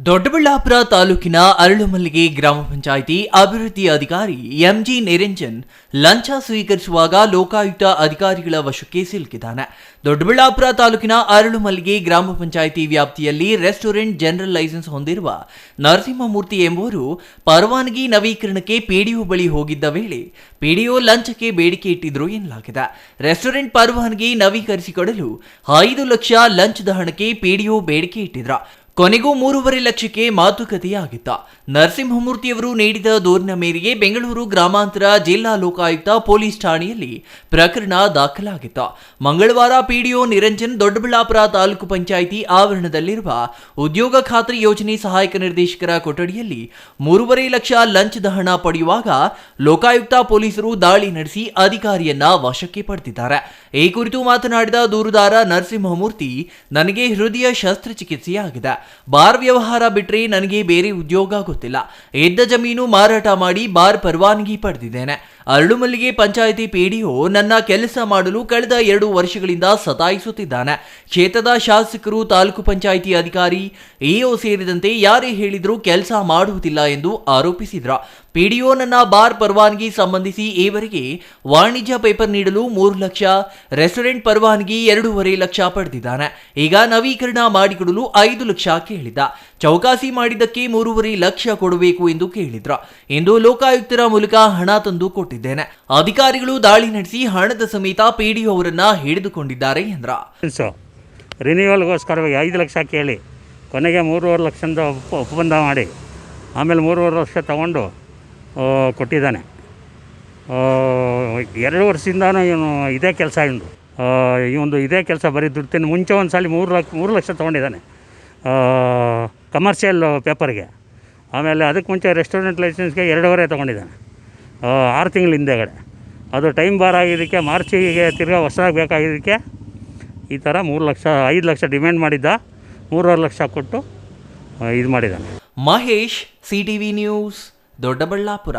ದೊಡ್ಡಬಳ್ಳಾಪುರ ತಾಲೂಕಿನ ಅರಳುಮಲ್ಲಿಗೆ ಗ್ರಾಮ ಪಂಚಾಯಿತಿ ಅಭಿವೃದ್ಧಿ ಅಧಿಕಾರಿ ಎಂಜಿ ನಿರಂಜನ್ ಲಂಚ ಸ್ವೀಕರಿಸುವಾಗ ಲೋಕಾಯುಕ್ತ ಅಧಿಕಾರಿಗಳ ವಶಕ್ಕೆ ಸಿಲುಕಿದ್ದಾನೆ. ದೊಡ್ಡಬಳ್ಳಾಪುರ ತಾಲೂಕಿನ ಅರಳುಮಲ್ಲಿಗೆ ಗ್ರಾಮ ಪಂಚಾಯಿತಿ ವ್ಯಾಪ್ತಿಯಲ್ಲಿ ರೆಸ್ಟೋರೆಂಟ್ ಜನರಲ್ ಲೈಸೆನ್ಸ್ ಹೊಂದಿರುವ ನರಸಿಂಹಮೂರ್ತಿ ಎಂಬುವರು ಪರವಾನಗಿ ನವೀಕರಣಕ್ಕೆ ಪಿಡಿಒ ಬಳಿ ಹೋಗಿದ್ದ ವೇಳೆ ಪಿಡಿಒ ಲಂಚಕ್ಕೆ ಬೇಡಿಕೆ ಇಟ್ಟಿದ್ರು ಎನ್ನಲಾಗಿದೆ. ರೆಸ್ಟೋರೆಂಟ್ ಪರವಾನಗಿ ನವೀಕರಿಸಿಕೊಡಲು 5 ಲಕ್ಷ ಲಂಚದ ಹಣಕ್ಕೆ ಪಿಡಿಒ ಬೇಡಿಕೆ ಇಟ್ಟಿದ್ರ. ಕೊನೆಗೂ 3.5 ಲಕ್ಷಕ್ಕೆ ಮಾತುಕತೆಯಾಗಿತ್ತು. ನರಸಿಂಹಮೂರ್ತಿಯವರು ನೀಡಿದ ದೂರಿನ ಮೇರೆಗೆ ಬೆಂಗಳೂರು ಗ್ರಾಮಾಂತರ ಜಿಲ್ಲಾ ಲೋಕಾಯುಕ್ತ ಪೊಲೀಸ್ ಠಾಣೆಯಲ್ಲಿ ಪ್ರಕರಣ ದಾಖಲಾಗಿತ್ತು. ಮಂಗಳವಾರ ಪಿಡಿಒ ನಿರಂಜನ್ ದೊಡ್ಡಬಳ್ಳಾಪುರ ತಾಲೂಕು ಪಂಚಾಯಿತಿ ಆವರಣದಲ್ಲಿರುವ ಉದ್ಯೋಗ ಖಾತ್ರಿ ಯೋಜನೆ ಸಹಾಯಕ ನಿರ್ದೇಶಕರ ಕೊಠಡಿಯಲ್ಲಿ 3.5 ಲಕ್ಷ ಲಂಚದ ಹಣ ಪಡೆಯುವಾಗ ಲೋಕಾಯುಕ್ತ ಪೊಲೀಸರು ದಾಳಿ ನಡೆಸಿ ಅಧಿಕಾರಿಯನ್ನ ವಶಕ್ಕೆ ಪಡೆದಿದ್ದಾರೆ. ಈ ಕುರಿತು ಮಾತನಾಡಿದ ದೂರುದಾರ ನರಸಿಂಹಮೂರ್ತಿ, ನನಗೆ ಹೃದಯ ಶಸ್ತ್ರಚಿಕಿತ್ಸೆಯಾಗಿದೆ. ಬಾರ್ ವ್ಯವಹಾರ ಬಿಟ್ರೆ ನನಗೆ ಬೇರೆ ಉದ್ಯೋಗ ಗೊತ್ತಿಲ್ಲ. ಇದ್ದ ಜಮೀನು ಮಾರಾಟ ಮಾಡಿ ಬಾರ್ ಪರವಾನಗಿ ಪಡೆದಿದ್ದೇನೆ. ಅರಳುಮಲ್ಲಿಗೆ ಪಂಚಾಯಿತಿ ಪಿಡಿಒ ನನ್ನ ಕೆಲಸ ಮಾಡಲು ಕಳೆದ 2 ವರ್ಷಗಳಿಂದ ಸತಾಯಿಸುತ್ತಿದ್ದಾನೆ. ಕ್ಷೇತ್ರದ ಶಾಸಕರು, ತಾಲೂಕು ಪಂಚಾಯಿತಿ ಅಧಿಕಾರಿ, ಇಒ ಸೇರಿದಂತೆ ಯಾರೇ ಹೇಳಿದರೂ ಕೆಲಸ ಮಾಡುವುದಿಲ್ಲ ಎಂದು ಆರೋಪಿಸಿದ್ರು. ಪಿಡಿಒ ನನ್ನ ಬಾರ್ ಪರವಾನಗಿ ಸಂಬಂಧಿಸಿ ಈವರೆಗೆ ವಾಣಿಜ್ಯ ಪೇಪರ್ ನೀಡಲು 3 ಲಕ್ಷ, ರೆಸ್ಟೋರೆಂಟ್ ಪರವಾನಗಿ 2.5 ಲಕ್ಷ ಪಡೆದಿದ್ದಾನೆ. ಈಗ ನವೀಕರಣ ಮಾಡಿಕೊಡಲು 5 ಲಕ್ಷ ಕೇಳಿದ್ದ. ಚೌಕಾಸಿ ಮಾಡಿದ್ದಕ್ಕೆ 3.5 ಲಕ್ಷ ಕೊಡಬೇಕು ಎಂದು ಕೇಳಿದ್ರು. ಎಂದು ಲೋಕಾಯುಕ್ತರ ಮೂಲಕ ಹಣ ತಂದು ಕೊಟ್ಟಿದ್ದೇನೆ. ಅಧಿಕಾರಿಗಳು ದಾಳಿ ನಡೆಸಿ ಹಣದ ಸಮೇತ ಪಿಡಿಒ ಅವರನ್ನ ಹಿಡಿದುಕೊಂಡಿದ್ದಾರೆ ಎಂದ್ರ. ರಿನ್ಯೂವಲ್ಗೋಸ್ಕರ 5 ಲಕ್ಷ ಕೇಳಿ ಕೊನೆಗೆ 3.5 ಲಕ್ಷದ ಒಪ್ಪಂದ ಮಾಡಿ ಆಮೇಲೆ 3.5 ಲಕ್ಷ ತಗೊಂಡು ಕೊಟ್ಟಿದ್ದಾನೆ. 2 ವರ್ಷದಿಂದನೂ ಇವನು ಇದೇ ಕೆಲಸ ಇದೇ ಕೆಲಸ ಬರೀ ದುಡ್ತಿನ ಮುಂಚೆ ಒಂದು ಸಲ 3 ಲಕ್ಷ ತೊಗೊಂಡಿದ್ದಾನೆ ಕಮರ್ಷಿಯಲ್ ಪೇಪರ್ಗೆ. ಆಮೇಲೆ ಅದಕ್ಕೆ ಮುಂಚೆ ರೆಸ್ಟೋರೆಂಟ್ ಲೈಸೆನ್ಸ್ಗೆ 2.5 ತೊಗೊಂಡಿದ್ದಾನೆ 6 ತಿಂಗಳ ಹಿಂದೆಗಡೆ. ಅದು ಟೈಮ್ ಬಾರ್ ಆಗಿದ್ದಕ್ಕೆ ಮಾರ್ಚಿಗೆ ತಿರ್ಗಾ ಹೊಸದಾಗಿ ಬೇಕಾಗಿದ್ದಕ್ಕೆ ಈ ಥರ 5 ಲಕ್ಷ ಡಿಮ್ಯಾಂಡ್ ಮಾಡಿದ್ದ. 3.5 ಲಕ್ಷ ಕೊಟ್ಟು ಇದು ಮಾಡಿದ್ದಾನೆ. Mahesh, CTV news, Doddaballapura.